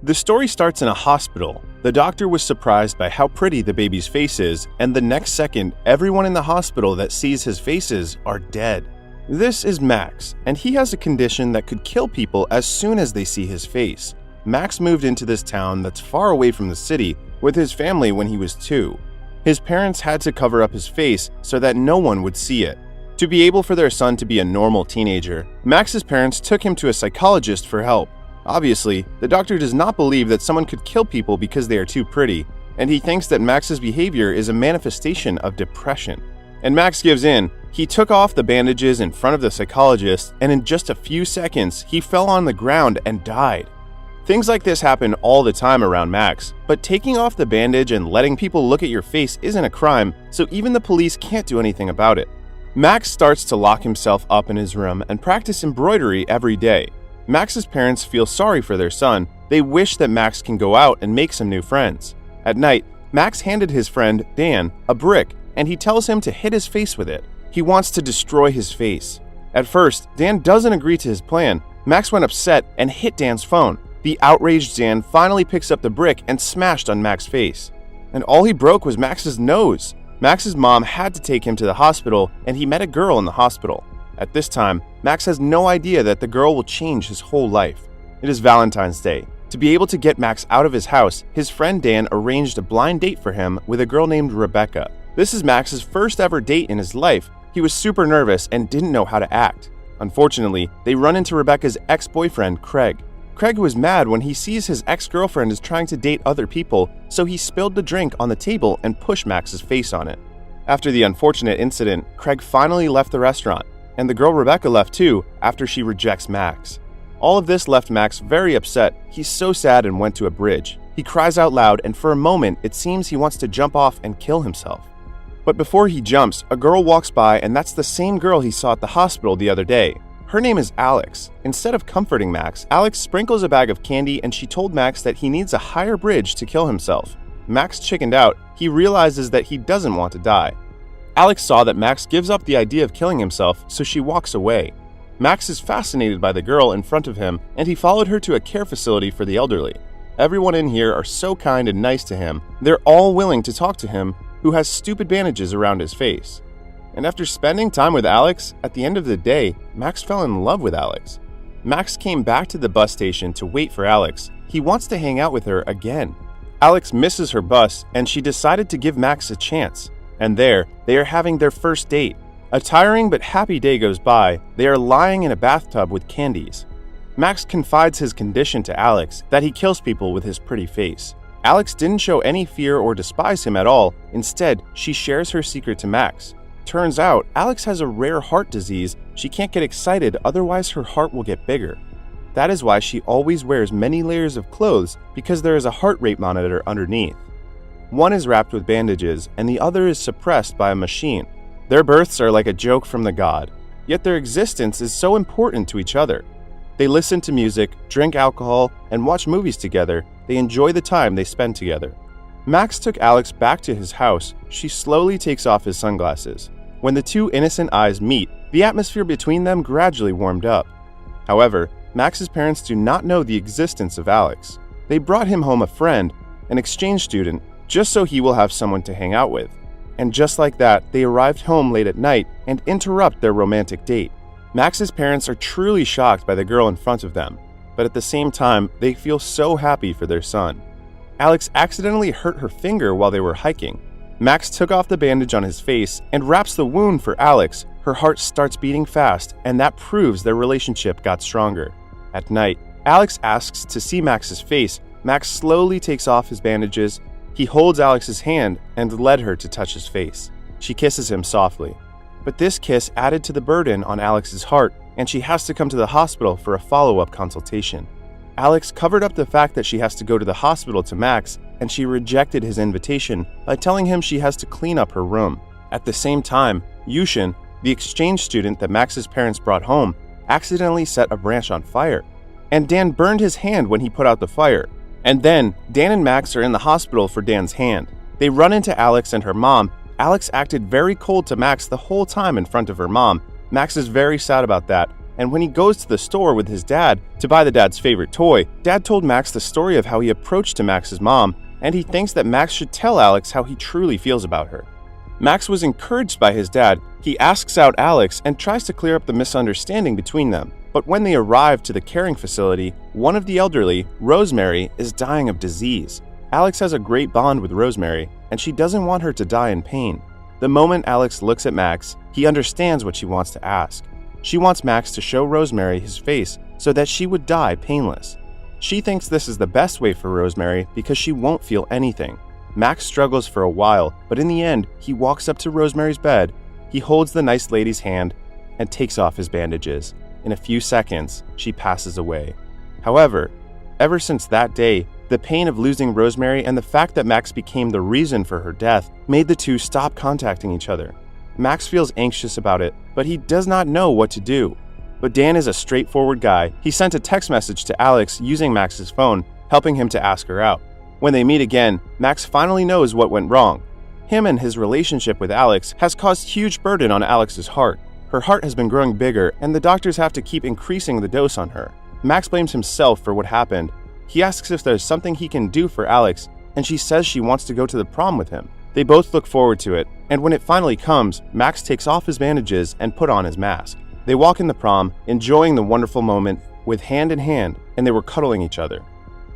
The story starts in a hospital. The doctor was surprised by how pretty the baby's face is, and the next second, everyone in the hospital that sees his faces are dead. This is Max, and he has a condition that could kill people as soon as they see his face. Max moved into this town that's far away from the city with his family when he was 2. His parents had to cover up his face so that no one would see it. To be able for their son to be a normal teenager, Max's parents took him to a psychologist for help. Obviously, the doctor does not believe that someone could kill people because they are too pretty, and he thinks that Max's behavior is a manifestation of depression. And Max gives in. He took off the bandages in front of the psychologist, and in just a few seconds, he fell on the ground and died. Things like this happen all the time around Max, but taking off the bandage and letting people look at your face isn't a crime, so even the police can't do anything about it. Max starts to lock himself up in his room and practice embroidery every day. Max's parents feel sorry for their son. They wish that Max can go out and make some new friends. At night, Max handed his friend, Dan, a brick, and he tells him to hit his face with it. He wants to destroy his face. At first, Dan doesn't agree to his plan. Max went upset and hit Dan's phone. The outraged Dan finally picks up the brick and smashed on Max's face. And all he broke was Max's nose. Max's mom had to take him to the hospital, and he met a girl in the hospital. At this time, Max has no idea that the girl will change his whole life. It is Valentine's Day. To be able to get Max out of his house, his friend Dan arranged a blind date for him with a girl named Rebecca. This is Max's first ever date in his life. He was super nervous and didn't know how to act. Unfortunately, they run into Rebecca's ex-boyfriend, Craig. Craig was mad when he sees his ex-girlfriend is trying to date other people, so he spilled the drink on the table and pushed Max's face on it. After the unfortunate incident, Craig finally left the restaurant, and the girl Rebecca left too after she rejects Max. All of this left Max very upset. He's so sad and went to a bridge. He cries out loud, and for a moment it seems he wants to jump off and kill himself. But before he jumps, a girl walks by, and that's the same girl he saw at the hospital the other day. Her name is Alex. Instead of comforting Max, Alex sprinkles a bag of candy, and she told Max that he needs a higher bridge to kill himself. Max chickened out. He realizes that he doesn't want to die. Alex saw that Max gives up the idea of killing himself, so she walks away. Max is fascinated by the girl in front of him, and he followed her to a care facility for the elderly. Everyone in here are so kind and nice to him. They're all willing to talk to him, who has stupid bandages around his face. And after spending time with Alex, at the end of the day, Max fell in love with Alex. Max came back to the bus station to wait for Alex. He wants to hang out with her again. Alex misses her bus, and she decided to give Max a chance. And there, they are having their first date. A tiring but happy day goes by. They are lying in a bathtub with candies. Max confides his condition to Alex, that he kills people with his pretty face. Alex didn't show any fear or despise him at all. Instead, she shares her secret to Max. Turns out, Alex has a rare heart disease. She can't get excited, otherwise her heart will get bigger. That is why she always wears many layers of clothes, because there is a heart rate monitor underneath. One is wrapped with bandages, and the other is suppressed by a machine. Their births are like a joke from the god, yet their existence is so important to each other. They listen to music, drink alcohol, and watch movies together. They enjoy the time they spend together. Max took Alex back to his house. She slowly takes off his sunglasses. When the two innocent eyes meet, the atmosphere between them gradually warmed up. However, Max's parents do not know the existence of Alex. They brought him home a friend, an exchange student, just so he will have someone to hang out with. And just like that, they arrived home late at night and interrupt their romantic date. Max's parents are truly shocked by the girl in front of them, but at the same time, they feel so happy for their son. Alex accidentally hurt her finger while they were hiking. Max took off the bandage on his face and wraps the wound for Alex. Her heart starts beating fast, and that proves their relationship got stronger. At night, Alex asks to see Max's face. Max slowly takes off his bandages. He holds Alex's hand and led her to touch his face. She kisses him softly. But this kiss added to the burden on Alex's heart, and she has to come to the hospital for a follow-up consultation. Alex covered up the fact that she has to go to the hospital to Max, and she rejected his invitation by telling him she has to clean up her room. At the same time, Yushin, the exchange student that Max's parents brought home, accidentally set a branch on fire. And Dan burned his hand when he put out the fire. And then, Dan and Max are in the hospital for Dan's hand. They run into Alex and her mom. Alex acted very cold to Max the whole time in front of her mom. Max is very sad about that, And when he goes to the store with his dad to buy the dad's favorite toy, Dad told Max the story of how he approached to Max's mom, and he thinks that Max should tell Alex how he truly feels about her. Max was encouraged by his dad. He asks out Alex and tries to clear up the misunderstanding between them. But when they arrive to the caring facility, one of the elderly, Rosemary, is dying of disease. Alex has a great bond with Rosemary, and she doesn't want her to die in pain. The moment Alex looks at Max, he understands what she wants to ask. She wants Max to show Rosemary his face so that she would die painless. She thinks this is the best way for Rosemary because she won't feel anything. Max struggles for a while, but in the end, he walks up to Rosemary's bed, he holds the nice lady's hand, and takes off his bandages. In a few seconds, she passes away. However, ever since that day, the pain of losing Rosemary and the fact that Max became the reason for her death made the two stop contacting each other. Max feels anxious about it, but he does not know what to do. But Dan is a straightforward guy. He sent a text message to Alex using Max's phone, helping him to ask her out. When they meet again, Max finally knows what went wrong. Him and his relationship with Alex has caused huge burden on Alex's heart. Her heart has been growing bigger, and the doctors have to keep increasing the dose on her. Max blames himself for what happened. He asks if there's something he can do for Alex, and she says she wants to go to the prom with him. They both look forward to it, and when it finally comes, Max takes off his bandages and put on his mask. They walk in the prom, enjoying the wonderful moment with hand in hand, and they were cuddling each other.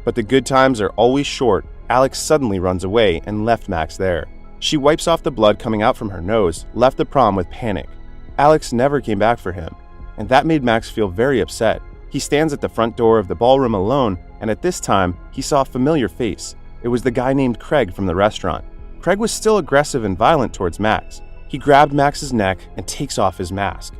But the good times are always short. Alex suddenly runs away and left Max there. She wipes off the blood coming out from her nose, left the prom with panic. Alex never came back for him, and that made Max feel very upset. He stands at the front door of the ballroom alone, and at this time, he saw a familiar face. It was the guy named Craig from the restaurant. Craig was still aggressive and violent towards Max. He grabbed Max's neck and takes off his mask.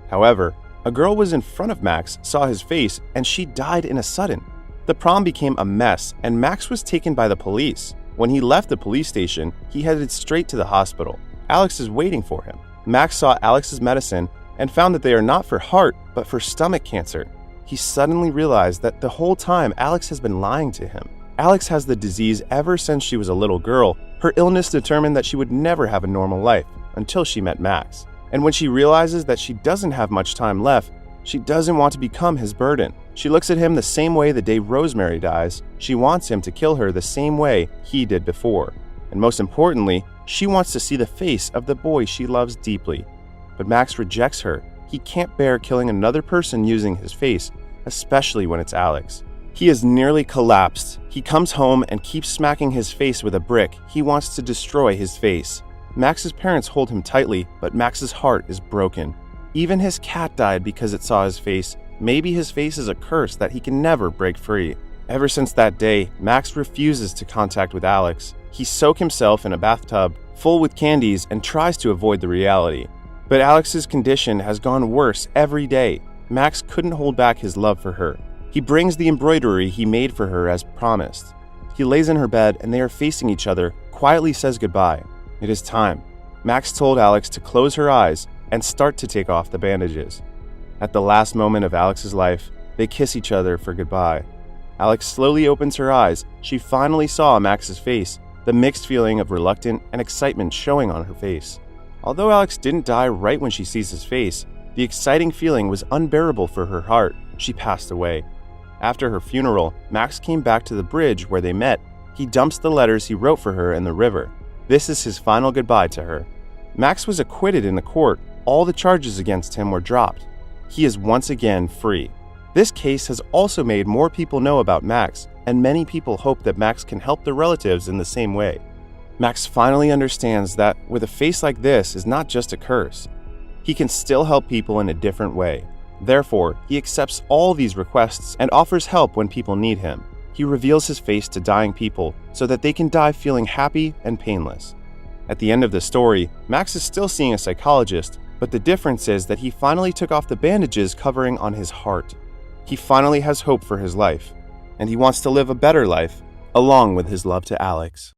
However, a girl was in front of Max, saw his face, and she died in a sudden. The prom became a mess, and Max was taken by the police. When he left the police station, he headed straight to the hospital. Alex is waiting for him. Max saw Alex's medicine and found that they are not for heart, but for stomach cancer. He suddenly realized that the whole time Alex has been lying to him. Alex has the disease ever since she was a little girl. Her illness determined that she would never have a normal life until she met Max. And when she realizes that she doesn't have much time left, she doesn't want to become his burden. She looks at him the same way the day Rosemary dies. She wants him to kill her the same way he did before. And most importantly, she wants to see the face of the boy she loves deeply. But Max rejects her. He can't bear killing another person using his face, especially when it's Alex. He has nearly collapsed. He comes home and keeps smacking his face with a brick. He wants to destroy his face. Max's parents hold him tightly, but Max's heart is broken. Even his cat died because it saw his face. Maybe his face is a curse that he can never break free. Ever since that day, Max refuses to contact with Alex. He soaks himself in a bathtub full with candies and tries to avoid the reality. But Alex's condition has gone worse every day. Max couldn't hold back his love for her. He brings the embroidery he made for her as promised. He lays in her bed and they are facing each other, quietly says goodbye. It is time. Max told Alex to close her eyes and start to take off the bandages. At the last moment of Alex's life, they kiss each other for goodbye. Alex slowly opens her eyes. She finally saw Max's face, the mixed feeling of reluctant and excitement showing on her face. Although Alex didn't die right when she sees his face, the exciting feeling was unbearable for her heart. She passed away. After her funeral, Max came back to the bridge where they met. He dumps the letters he wrote for her in the river. This is his final goodbye to her. Max was acquitted in the court. All the charges against him were dropped. He is once again free. This case has also made more people know about Max, and many people hope that Max can help their relatives in the same way. Max finally understands that with a face like this is not just a curse. He can still help people in a different way. Therefore, he accepts all these requests and offers help when people need him. He reveals his face to dying people so that they can die feeling happy and painless. At the end of the story, Max is still seeing a psychologist, but the difference is that he finally took off the bandages covering on his heart. He finally has hope for his life, and he wants to live a better life, along with his love to Alex.